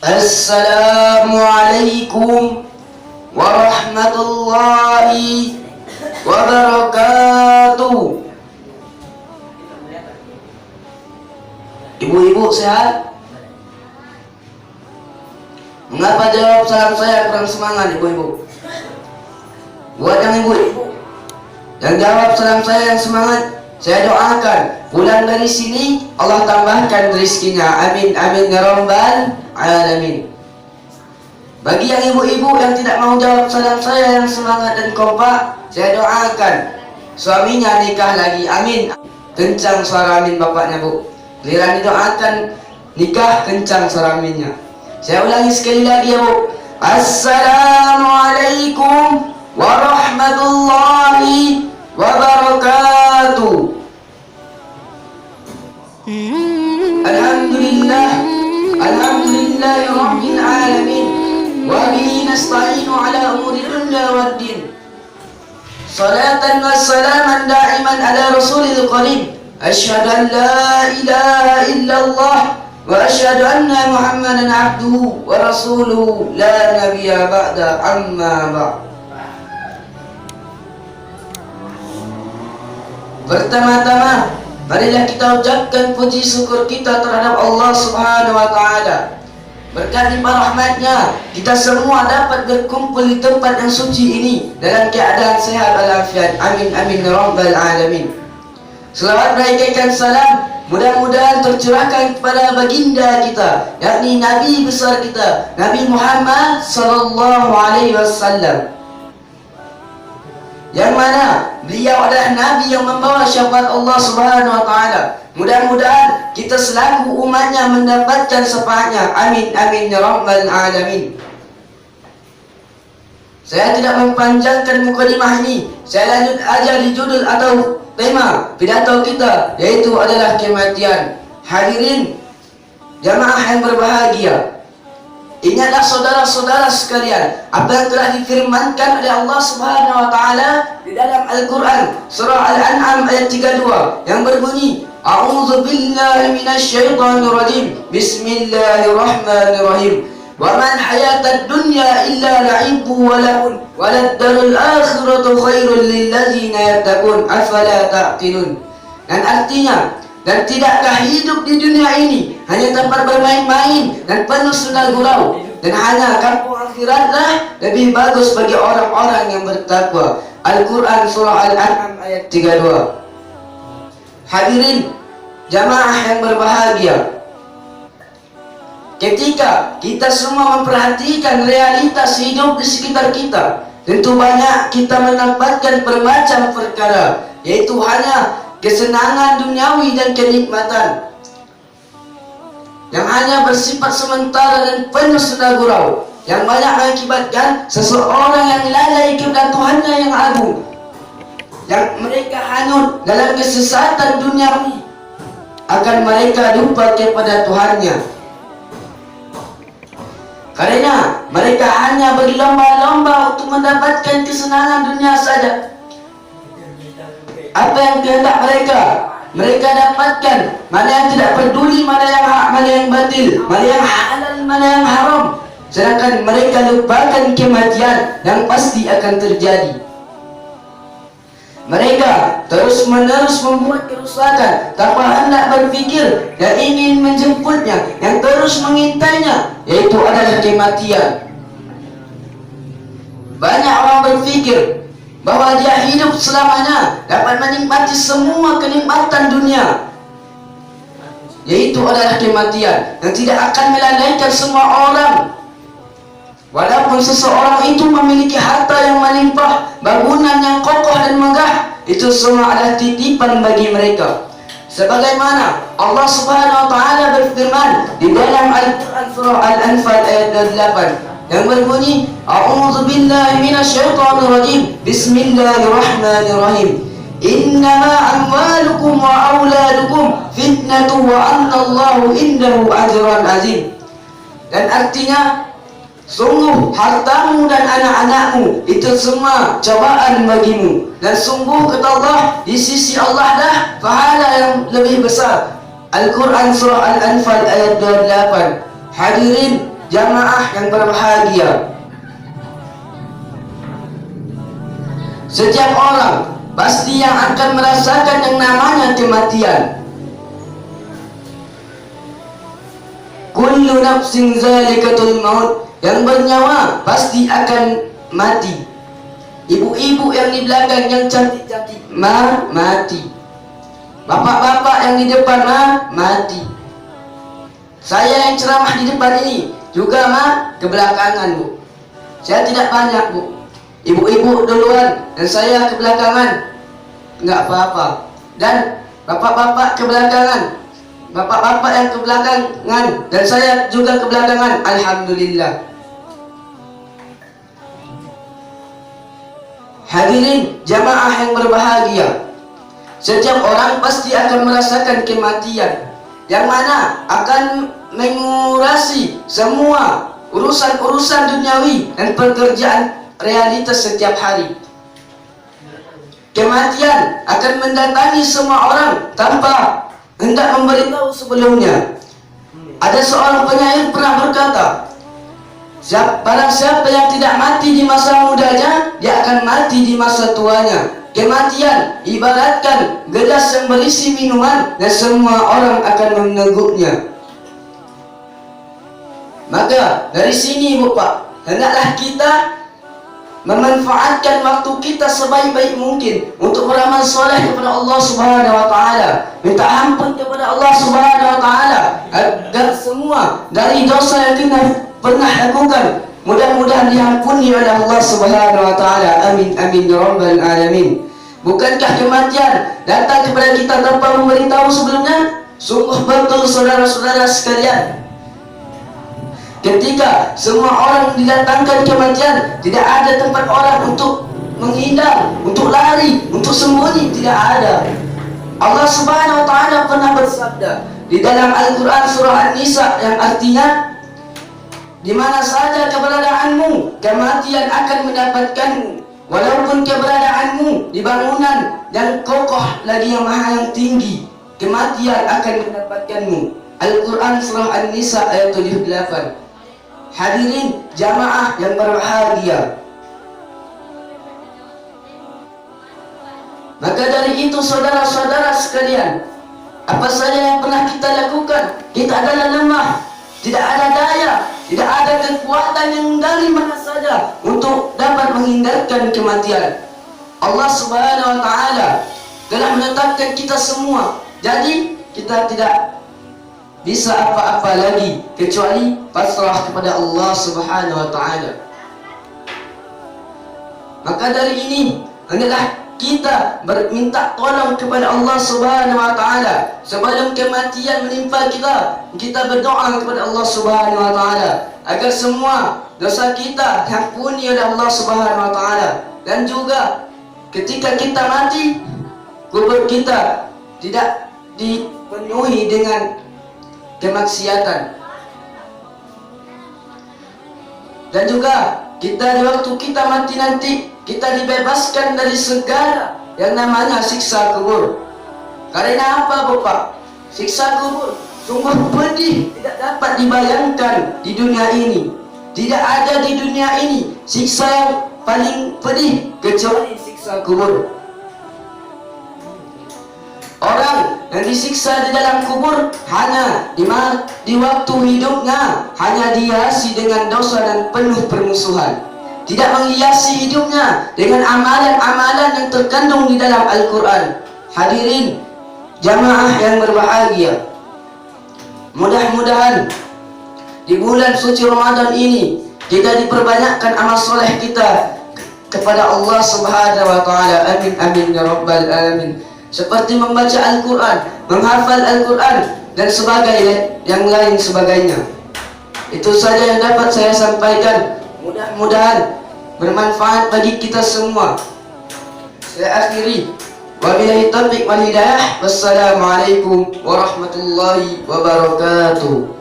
Assalamualaikum warahmatullahi wabarakatuh. Ibu-ibu sehat? Mengapa jawab salam saya kurang semangat, ibu-ibu? Buat yang ibu-ibu yang jawab salam saya yang semangat, saya doakan pulang dari sini Allah tambahkan rezekinya. Amin amin ya rabbal alamin. Bagi yang ibu-ibu yang tidak mau jawab salam saya yang semangat dan kompak, saya doakan suaminya nikah lagi. Amin. Kencang suara amin bapaknya, Bu. Giliran didoakan nikah, kencang suara aminnya. Saya ulangi sekali lagi ya, Bu. Assalamualaikum warahmatullahi wabarakatuh. Alhamdulillah, alhamdulillahi rabbil alamin. Wa bihi nasta'inu ala umuri dunya waddin. Salatan wa salaman da'iman ala rasulil karim. Asyhadu an la ilaha illallah wa asyhadu anna muhammadan abduhu wa rasuluhu la nabiyya ba'da, amma ba'd. Pertama-tama, marilah kita ucapkan puji syukur kita terhadap Allah Subhanahu wa Ta'ala. Berkat limpah rahmatnya, kita semua dapat berkumpul di tempat yang suci ini dalam keadaan sehat walafiat. Amin amin ya rabbal alamin. Selawat beraikan salam mudah-mudahan tercurahkan kepada baginda kita, yakni Nabi besar kita, Nabi Muhammad sallallahu alaihi wasallam, yang mana beliau adalah Nabi yang membawa syafaat Allah Subhanahu wa Ta'ala. Mudah-mudahan kita selaku umatnya mendapatkan syafaatnya. Amin amin ya rabbal alamin. Saya tidak mempanjangkan mukadimah ini. Saya lanjut aja di judul atau tema pidato kita, yaitu adalah kematian. Hadirin jamaah yang berbahagia, ingatlah saudara-saudara sekalian apa yang telah difirmankan oleh Allah Subhanahu wa Ta'ala di dalam Al-Quran surah Al-An'am ayat 32 yang berbunyi, A'udzu billahi minasyaitonir rajim. Bismillahirrahmanirrahim. Wa man hayatad dunya illa la'ibu wa lahun wa lad-darul akhiratu khairul lil ladzina yattaqun afala ta'qilun. Dan artinya, dan tidakkah hidup di dunia ini hanya tempat bermain-main dan penuh senda gurau, dan hanya kampung akhiratlah lebih bagus bagi orang-orang yang bertakwa. Al-Quran surah Al-An'am ayat 32. Hadirin jamaah yang berbahagia, ketika kita semua memperhatikan realitas hidup di sekitar kita, tentu banyak kita mendapatkan bermacam perkara, yaitu hanya kesenangan duniawi dan kenikmatan yang hanya bersifat sementara dan penuh senda gurau, yang banyak mengakibatkan seseorang yang lalai kepada Tuhannya yang agung, yang mereka hanyut dalam kesesatan duniawi, akan mereka lupa kepada Tuhannya, karena mereka hanya berlomba-lomba untuk mendapatkan kesenangan dunia saja. Apa yang kehendak mereka dapatkan. Mana yang tidak peduli, mana yang hak, mana yang batil, mana yang halal, mana yang haram. Sedangkan mereka lupakan kematian yang pasti akan terjadi. Mereka terus-menerus membuat kerusakan tanpa hendak berfikir dan ingin menjemputnya, yang terus mengintainya, yaitu adalah kematian. Banyak orang berfikir bahwa dia hidup selamanya dapat menikmati semua kenikmatan dunia, yaitu adalah kematian yang tidak akan melalaikan semua orang. Walaupun seseorang itu memiliki harta yang melimpah, bangunan yang kokoh dan megah, itu semua adalah titipan bagi mereka. Sebagaimana Allah Subhanahu wa Ta'ala berfirman di dalam Al-Quran surah Al-Anfal ayat 28 yang berbunyi, A'udzu billahi minasyaitonir rajim. Bismillahirrahmanirrahim. Innama amwalukum wa auladukum fitnatu wa annallahu indahu ajran azim. Dan artinya, sungguh hartamu dan anak-anakmu itu semua cobaan bagimu, dan sungguh kata Allah, di sisi Allah dah pahala yang lebih besar. Al-Quran surah Al-Anfal ayat 28. Hadirin jamaah yang berbahagia, setiap orang pasti yang akan merasakan yang namanya kematian. Kullu nafsin zalikatul maut, yang bernyawa pasti akan mati. Ibu-ibu yang di belakang yang cantik-cantik mati. Bapak-bapak yang di depan mati. Saya yang ceramah di depan ini juga kebelakangan, Bu. Saya tidak banyak, Bu. Ibu-ibu duluan dan saya kebelakangan, enggak apa-apa. Dan bapak-bapak kebelakangan, bapak-bapak yang kebelakangan dan saya juga kebelakangan, alhamdulillah. Hadirin jamaah yang berbahagia, setiap orang pasti akan merasakan kematian, yang mana akan mengurasi semua urusan-urusan duniawi dan pekerjaan realitas setiap hari. Kematian akan mendatangi semua orang tanpa hendak memberitahu sebelumnya. Ada seorang penyair pernah berkata, barang siapa yang tidak mati di masa mudanya, dia akan mati di masa tuanya. Kematian ibaratkan gelas yang berisi minuman dan semua orang akan meneguknya. Maka dari sini, Bapak, hendaklah kita memanfaatkan waktu kita sebaik-baik mungkin untuk beramal soleh kepada Allah Subhanahu wa taala, minta ampun kepada Allah Subhanahu wa taala agar semua dari dosa yang kita pernah lakukan mudah-mudahan diampuni oleh Allah Subhanahu wa taala. Amin amin ya rabbal alamin. Bukankah kematian datang kepada kita tanpa memberitahu sebelumnya? Sungguh betul saudara-saudara sekalian, ketika semua orang didatangkan kematian, tidak ada tempat orang untuk menghindar, untuk lari, untuk sembunyi, tidak ada. Allah Subhanahu wa taala pernah bersabda di dalam Al-Qur'an surah An-Nisa yang artinya, di mana saja keberadaanmu, kematian akan mendapatkanmu. Walaupun keberadaanmu di bangunan yang kokoh lagi yang maha yang tinggi, kematian akan mendapatkanmu. Al-Quran surah An-Nisa ayat 78. Hadirin jamaah yang berbahagia, maka dari itu saudara-saudara sekalian, apa saja yang pernah kita lakukan, kita adalah lemah, tidak ada daya, tidak ada kekuatan yang dari mana saja untuk dapat menghindarkan kematian. Allah Subhanahu wa taala telah menetapkan kita semua, jadi kita tidak bisa apa-apa lagi kecuali pasrah kepada Allah Subhanahu wa taala. Maka dari ini hendaklah kita berminta tolong kepada Allah Subhanahu wa taala. Sebelum kematian menimpa kita, kita berdoa kepada Allah Subhanahu wa taala agar semua dosa kita diampuni oleh Allah Subhanahu wa taala, dan juga ketika kita mati, kubur kita tidak dipenuhi dengan kemaksiatan. Dan juga kita di waktu kita mati nanti, kita dibebaskan dari segala yang namanya siksa kubur. Karena apa, Bapak? Siksa kubur sungguh pedih, tidak dapat dibayangkan di dunia ini. Tidak ada di dunia ini siksa yang paling pedih kecuali siksa kubur. Orang yang disiksa di dalam kubur hanya di waktu hidupnya hanya dihiasi dengan dosa dan penuh permusuhan. Tidak menghiasi hidupnya dengan amalan-amalan yang terkandung di dalam Al-Quran. Hadirin jamaah yang berbahagia, mudah-mudahan di bulan suci Ramadan ini kita diperbanyakkan amal soleh kita kepada Allah Subhanahu wa taala. Amin amin ya rabbal alamin. Seperti membaca Al-Quran, menghafal Al-Quran, dan sebagainya yang lain sebagainya. Itu saja yang dapat saya sampaikan. Mudah-mudahan bermanfaat bagi kita semua. Saya akhiri. Wabillahi taufiq wal hidayah. Wassalamualaikum warahmatullahi wabarakatuh.